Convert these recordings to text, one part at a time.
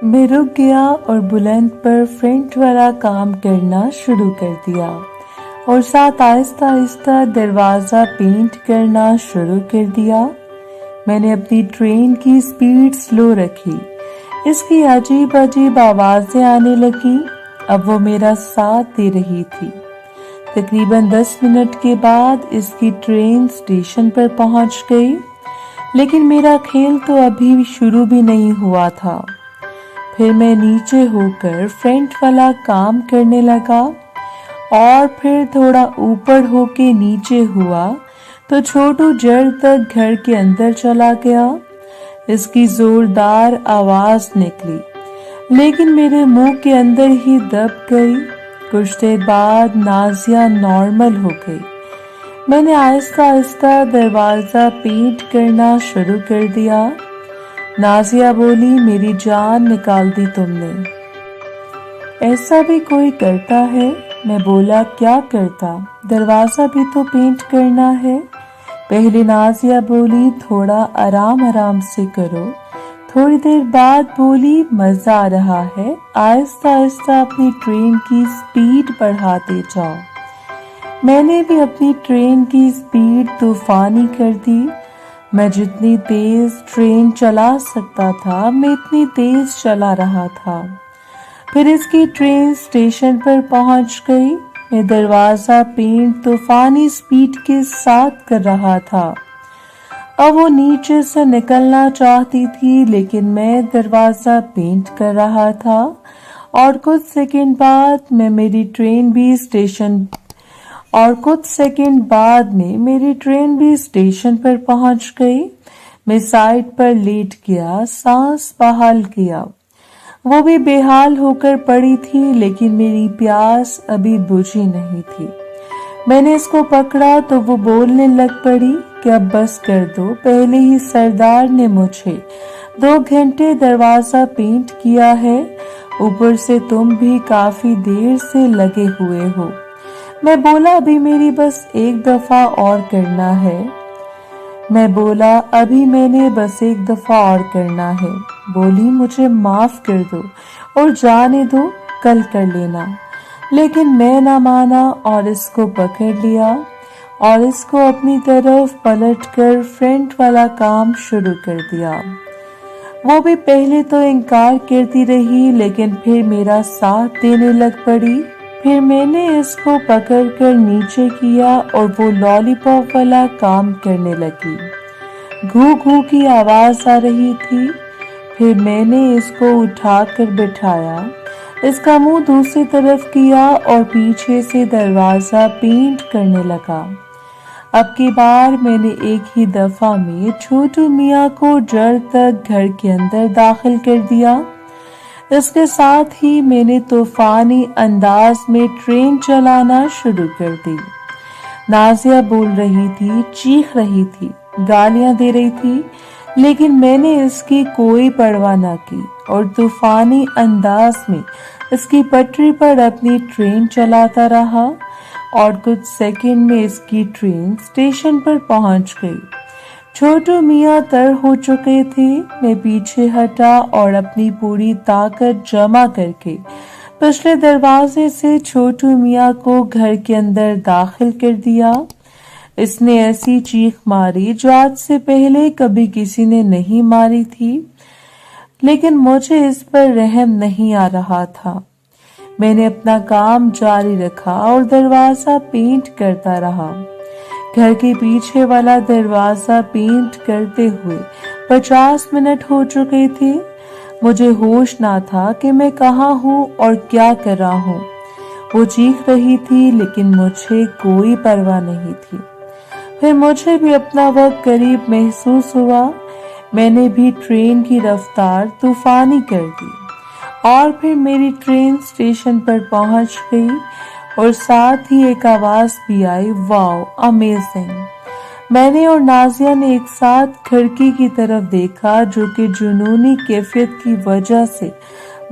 मैं रुक गया और बुलंद पर फ्रंट वाला काम करना शुरू कर दिया और साथ आहिस्ता आहिस्ता दरवाज़ा पेंट करना शुरू कर दिया। मैंने अपनी ट्रेन की स्पीड स्लो रखी। इसकी अजीब अजीब आवाज़ें आने लगी। अब वो मेरा साथ दे रही थी। तकरीबन 10 मिनट के बाद इसकी ट्रेन स्टेशन पर पहुंच गई, लेकिन मेरा खेल तो अभी शुरू भी नहीं हुआ था। फिर मैं नीचे होकर फ्रंट वाला काम करने लगा और फिर थोड़ा ऊपर होके नीचे हुआ तो छोटू जड़ तक घर के अंदर चला गया। इसकी जोरदार आवाज निकली, लेकिन मेरे मुंह के अंदर ही दब गई। कुछ देर बाद नाजिया नॉर्मल हो गई। मैंने आहिस्ता आहिस्ता दरवाजा पेंट करना शुरू कर दिया। नाजिया बोली, मेरी जान निकाल दी तुमने। ऐसा भी कोई करता है? मैं बोला, क्या करता, दरवाजा भी तो पेंट करना है। पहले नाजिया बोली, थोड़ा आराम आराम से करो। थोड़ी देर बाद बोली, मजा आ रहा है, आहिस्ता आहिस्ता अपनी ट्रेन की स्पीड बढ़ाते जाओ। मैंने भी अपनी ट्रेन की स्पीड तूफानी कर दी। मैं जितनी तेज ट्रेन चला सकता था, मैं इतनी तेज चला रहा था। फिर इसकी ट्रेन स्टेशन पर पहुंच गई। मैं दरवाजा पेंट तूफानी स्पीड के साथ कर रहा था। अब वो नीचे से निकलना चाहती थी, लेकिन मैं दरवाजा पेंट कर रहा था और कुछ सेकंड बाद में मेरी ट्रेन भी स्टेशन पर पहुंच गई। मैं साइड पर लेट गया, सांस बहाल किया। वो भी बेहाल होकर पड़ी थी, लेकिन मेरी प्यास अभी बुझी नहीं थी। मैंने इसको पकड़ा तो वो बोलने लग पड़ी कि अब बस कर दो, पहले ही सरदार ने मुझे 2 घंटे दरवाजा पेंट किया है, ऊपर से तुम भी काफी देर से लगे हुए हो। मैं बोला, अभी मेरी बस एक दफा और करना है। बोली, मुझे माफ कर दो और जाने दो, कल कर लेना। लेकिन मैं ना माना और इसको पकड़ लिया और इसको अपनी तरफ पलटकर फ्रंट वाला काम शुरू कर दिया। वो भी पहले तो इनकार करती रही, लेकिन फिर मेरा साथ देने लग पड़ी। फिर मैंने इसको पकड़कर नीचे किया और वो लॉलीपॉप वाला काम करने लगी। घू घू की आवाज आ रही थी। फिर मैंने इसको उठाकर बिठाया, इसका मुंह दूसरी तरफ किया और पीछे से दरवाजा पेंट करने लगा। अब की बार मैंने एक ही दफा में छोटू मियाँ को जड़ तक घर के अंदर दाखिल कर दिया। इसके साथ ही मैंने तूफानी अंदाज में ट्रेन चलाना शुरू कर दी। नाजिया बोल रही थी, चीख रही थी, गालियां दे रही थी, लेकिन मैंने इसकी कोई परवाह न की और तूफानी अंदाज में इसकी पटरी पर अपनी ट्रेन चलाता रहा और कुछ सेकंड में इसकी ट्रेन स्टेशन पर पहुंच गई। छोटू मियाँ तर हो चुके थे। मैं पीछे हटा और अपनी पूरी ताकत जमा करके पिछले दरवाजे से छोटू मियाँ को घर के अंदर दाखिल कर दिया। इसने ऐसी चीख मारी जो आज से पहले कभी किसी ने नहीं मारी थी, लेकिन मुझे इस पर रहम नहीं आ रहा था। मैंने अपना काम जारी रखा और दरवाजा पेंट करता रहा। घर के पीछे वाला दरवाजा पेंट करते हुए 50 मिनट हो चुके थे। मुझे होश ना था कि मैं कहाँ हूँ और क्या कर रहा हूँ। वो चीख रही थी, लेकिन मुझे कोई परवाह नहीं थी। फिर मुझे भी अपना वक्त करीब महसूस हुआ। मैंने भी ट्रेन की रफ्तार तूफानी कर दी और फिर मेरी ट्रेन स्टेशन पर पहुंच गई और साथ ही एक आवाज भी आई, वाओ अमेजिंग। मैंने और नाजिया ने एक साथ खिड़की की तरफ देखा, जो कि जुनूनी कैफियत की वजह से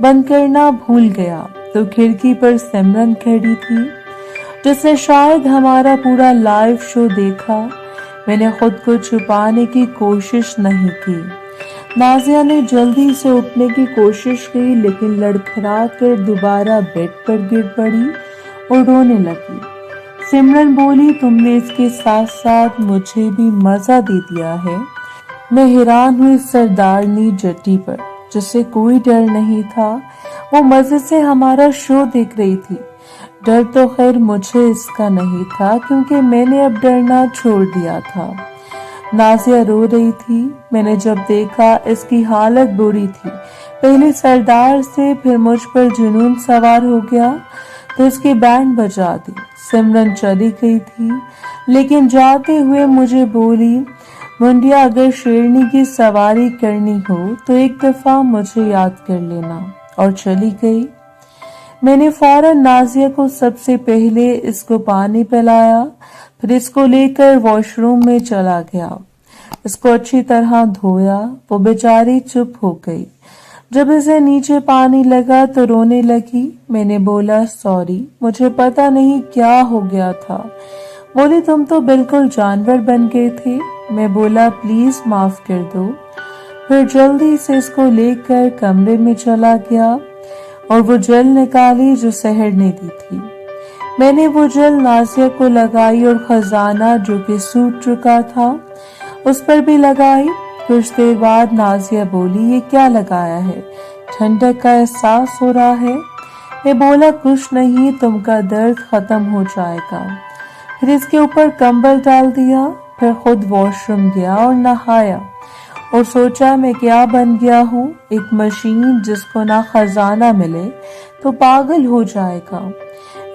बंद करना भूल गया। तो खिड़की पर सिमरन खड़ी थी, जिसने शायद हमारा पूरा लाइव शो देखा। मैंने खुद को छुपाने की कोशिश नहीं की। नाजिया ने जल्दी से उठने की कोशिश की, लेकिन लड़खड़ा कर दोबारा बेड पर गिर पड़ी और रोने लगी। सिमरन बोली, तुमने इसके साथ साथ मुझे भी मजा दे दिया है। मैं हैरान हुई सरदारनी जट्टी पर, जिसे कोई डर नहीं था। वो मजे से हमारा शो देख रही थी। डर तो खैर मुझे इसका नहीं था, क्योंकि मैंने अब डरना छोड़ दिया था। नाजिया रो रही थी। मैंने जब देखा इसकी हालत बुरी थी, पहले सरदार से फिर मुझ पर जुनून सवार हो गया तो इसकी बैंड बजा दी। सिमरन चली गई थी, लेकिन जाते हुए मुझे बोली, मुंडिया, अगर शेरनी की सवारी करनी हो तो एक दफा मुझे याद कर लेना। और चली गई। मैंने फौरन नाजिया को सबसे पहले इसको पानी पिलाया, फिर इसको लेकर वॉशरूम में चला गया। इसको अच्छी तरह धोया। वो बेचारी चुप हो गई। जब इसे नीचे पानी लगा तो रोने लगी। मैंने बोला, सॉरी, मुझे पता नहीं क्या हो गया था। बोली, तुम तो बिल्कुल जानवर बन गए थे। मैं बोला, प्लीज माफ कर दो। फिर जल्दी से इसको लेकर कमरे में चला गया और वो जेल निकाली जो सहर ने दी थी। मैंने वो जेल नाजिया को लगाई और खजाना, जो कि सूख चुका था, उस पर भी लगाई। कुछ देर बाद नाजिया बोली, ये क्या लगाया है? ठंडक का एहसास हो रहा है। मैं बोला, कुछ नहीं, तुमका दर्द खत्म हो जाएगा। फिर इसके ऊपर कंबल डाल दिया। फिर खुद वॉशरूम गया और नहाया और सोचा मैं क्या बन गया हूँ, एक मशीन जिसको ना खजाना मिले तो पागल हो जाएगा।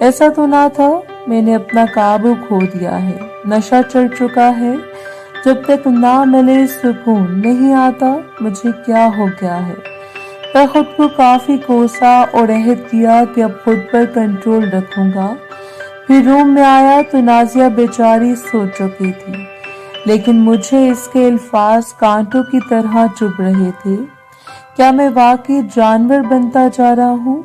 ऐसा तो ना था। मैंने अपना काबू खो दिया है। नशा चढ़ चुका है। जब तक ना मिले सुकून नहीं आता। मुझे क्या हो गया है? मैं खुद को काफी कोसा और अहद किया कि अब खुद पर कंट्रोल रखूंगा। फिर रूम में आया तो नाजिया बेचारी सो चुकी थी, लेकिन मुझे इसके अल्फाज कांटों की तरह चुभ रहे थे। क्या मैं वाकई जानवर बनता जा रहा हूँ?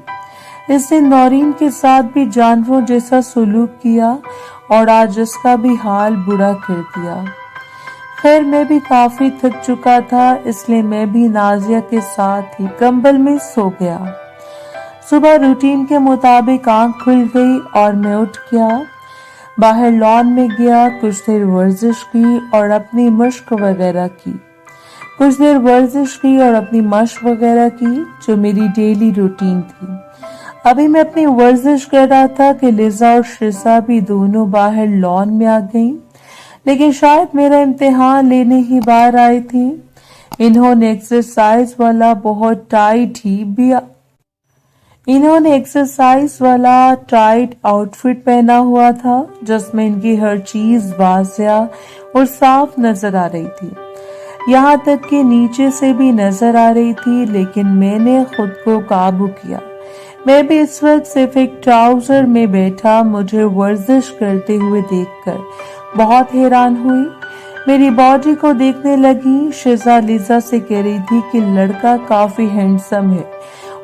इसने नौरीन के साथ भी जानवरों जैसा सलूक किया और आज इसका भी हाल बुरा कर दिया। खैर, मैं भी काफी थक चुका था, इसलिए मैं भी नाजिया के साथ ही कंबल में सो गया। सुबह रूटीन के मुताबिक आंख खुल गई और मैं उठ गया। बाहर लॉन में गया, कुछ देर वर्जिश की और अपनी मश्क वगैरह की। जो मेरी डेली रूटीन थी। अभी मैं अपनी वर्जिश कर रहा था कि लिजा और शिजा भी दोनों बाहर लॉन में आ गईं, लेकिन शायद मेरा इम्तिहान लेने ही बाहर आई थी। इन्होंने एक्सरसाइज वाला टाइट आउटफिट पहना हुआ था, जिसमें इनकी हर चीज वाज़िया और साफ नजर आ रही थी, यहाँ तक कि नीचे से भी नजर आ रही थी। लेकिन मैंने खुद को काबू किया। मैं भी इस वक्त सिर्फ एक ट्राउजर में बैठा मुझे वर्जिश करते हुए देखकर बहुत हैरान हुई। मेरी बॉडी को देखने लगी। शिजा लिजा से कह रही थी कि लड़का काफी हैंडसम है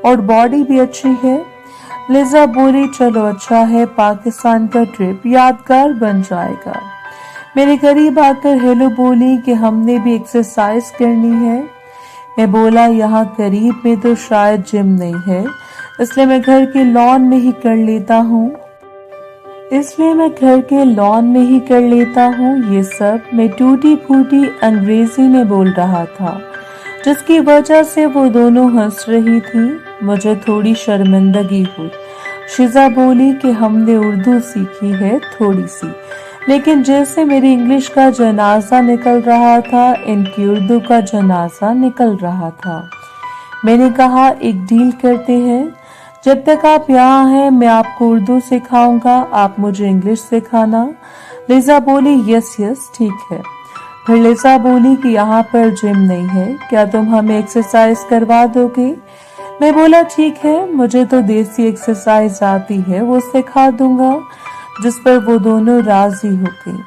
और बॉडी भी अच्छी है। लिजा बोली, चलो अच्छा है, पाकिस्तान का ट्रिप यादगार बन जाएगा। मेरे करीब आकर हेलो बोली कि हमने भी एक्सरसाइज करनी है। मैं बोला, यहाँ करीब में तो शायद जिम नहीं है, इसलिए मैं घर के लॉन में ही कर लेता हूँ। ये सब मैं टूटी फूटी अंग्रेजी में बोल रहा था, जिसकी वजह से वो दोनों हंस रही थी। मुझे थोड़ी शर्मिंदगी हुई। शिजा बोली कि हमने उर्दू सीखी है थोड़ी सी, लेकिन जैसे मेरी इंग्लिश का जनाजा निकल रहा था, इनकी उर्दू का जनाजा निकल रहा था। मैंने कहा, एक डील करते हैं, जब तक आप यहाँ हैं मैं आपको उर्दू सिखाऊंगा, आप मुझे इंग्लिश सिखाना। लिजा बोली, यस ठीक है। फिर लिजा बोली कि यहाँ पर जिम नहीं है, क्या तुम हमें एक्सरसाइज करवा दोगे? मैं बोला, ठीक है, मुझे तो देसी एक्सरसाइज आती है, वो सिखा दूंगा। जिस पर वो दोनों राजी हो गई।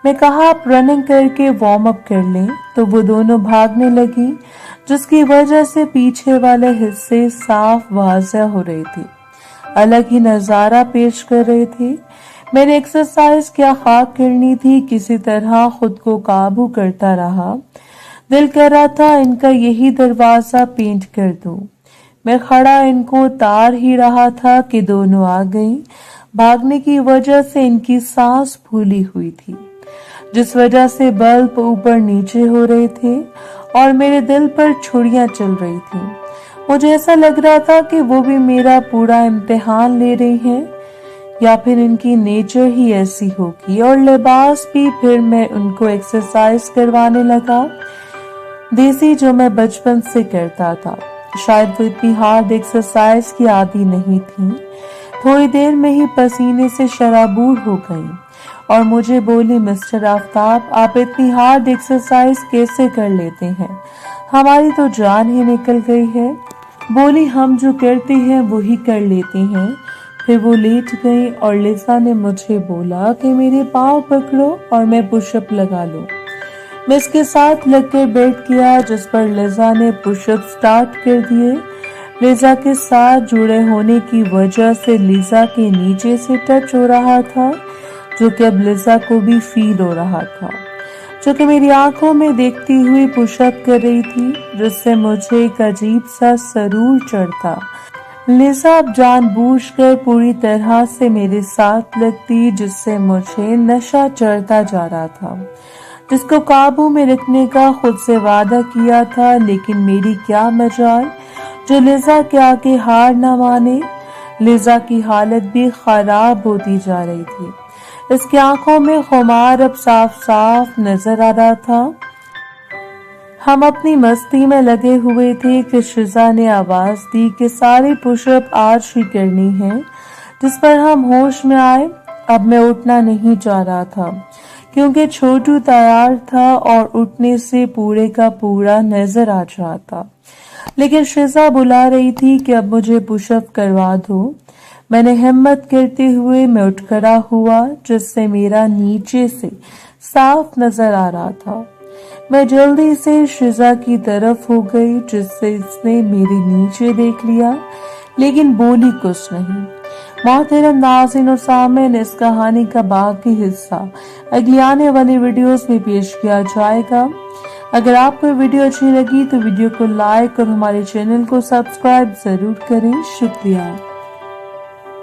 मैं कहा, आप रनिंग करके वार्म अप कर लें, तो वो दोनों भागने लगी, जिसकी वजह से पीछे वाले हिस्से साफ वाज़िह हो रहे थे, अलग ही नजारा पेश कर रहे थे। मैंने एक्सरसाइज क्या खाक करनी थी, किसी तरह खुद को काबू करता रहा। दिल कर रहा था इनका यही दरवाजा पेंट कर दूं। मैं खड़ा इनको तार ही रहा था कि दोनों आ गईं। भागने की वजह से इनकी सांस फूली हुई थी, जिस वजह से बल्ब ऊपर नीचे हो रहे थे और मेरे दिल पर छुरियां चल रही थी। मुझे ऐसा लग रहा था कि वो भी मेरा पूरा इम्तिहान ले रही हैं, या फिर इनकी नेचर ही ऐसी होगी। और लिबास भी फिर मैं उनको एक्सरसाइज करवाने लगा, देसी, जो मैं बचपन से करता था। शायद वो इतनी हार्ड एक्सरसाइज की आदी नहीं थी। थोड़ी देर में ही पसीने से शराबूर हो गई और मुझे बोली, मिस्टर आफ्ताब, आप इतनी हार्ड एक्सरसाइज कैसे कर लेते हैं? हमारी तो जान ही निकल गई है। बोली, हम जो करते हैं वही कर लेते हैं। फिर वो लेट गई और लिसा ने मुझे बोला कि मेरे पाँव पकड़ो और मैं पुशअप लगा लूं। मैं इसके साथ लगकर बैठ गया, जिस पर लिजा ने पुशअप स्टार्ट कर दिए। लिजा के साथ जुड़े होने की वजह से लिजा के नीचे से टच हो रहा था, जो कि अब लिजा को भी फील हो रहा था, जो कि मेरी आंखों में देखती हुई पुशअप कर रही थी, जिससे मुझे एक अजीब सा सरूर चढ़ता। लिजा अब जानबूझकर पूरी तरह से मेरे साथ लगती, जिससे मुझे नशा चढ़ता जा रहा था, जिसको काबू में रखने का खुद से वादा किया था। लेकिन मेरी क्या मजाल जो लिजा के आगे हार न माने। लिजा की हालत भी खराब होती जा रही थी। इसकी आंखों में खुमार अब साफ साफ नजर आ रहा था। हम अपनी मस्ती में लगे हुए थे कि शिजा ने आवाज दी कि सारे पुशअप आज ही करनी है, जिस पर हम होश में आए। अब मैं उठना नहीं चाह रहा था, क्योंकि छोटू तैयार था और उठने से पूरे का पूरा नजर आ रहा था। लेकिन शिजा बुला रही थी कि अब मुझे पुशअप करवा दो। मैंने हिम्मत करते हुए मैं उठ खड़ा हुआ, जिससे मेरा नीचे से साफ नजर आ रहा था। मैं जल्दी से शिजा की तरफ हो गई, जिससे इसने मेरे नीचे देख लिया, लेकिन बोली कुछ नहीं। मोहतरम नाज़रीन और सामीन, इस कहानी का बाकी हिस्सा अगली आने वाली वीडियोस में पेश किया जाएगा। अगर आपको वीडियो अच्छी लगी तो वीडियो को लाइक और हमारे चैनल को सब्सक्राइब जरूर करें। शुक्रिया।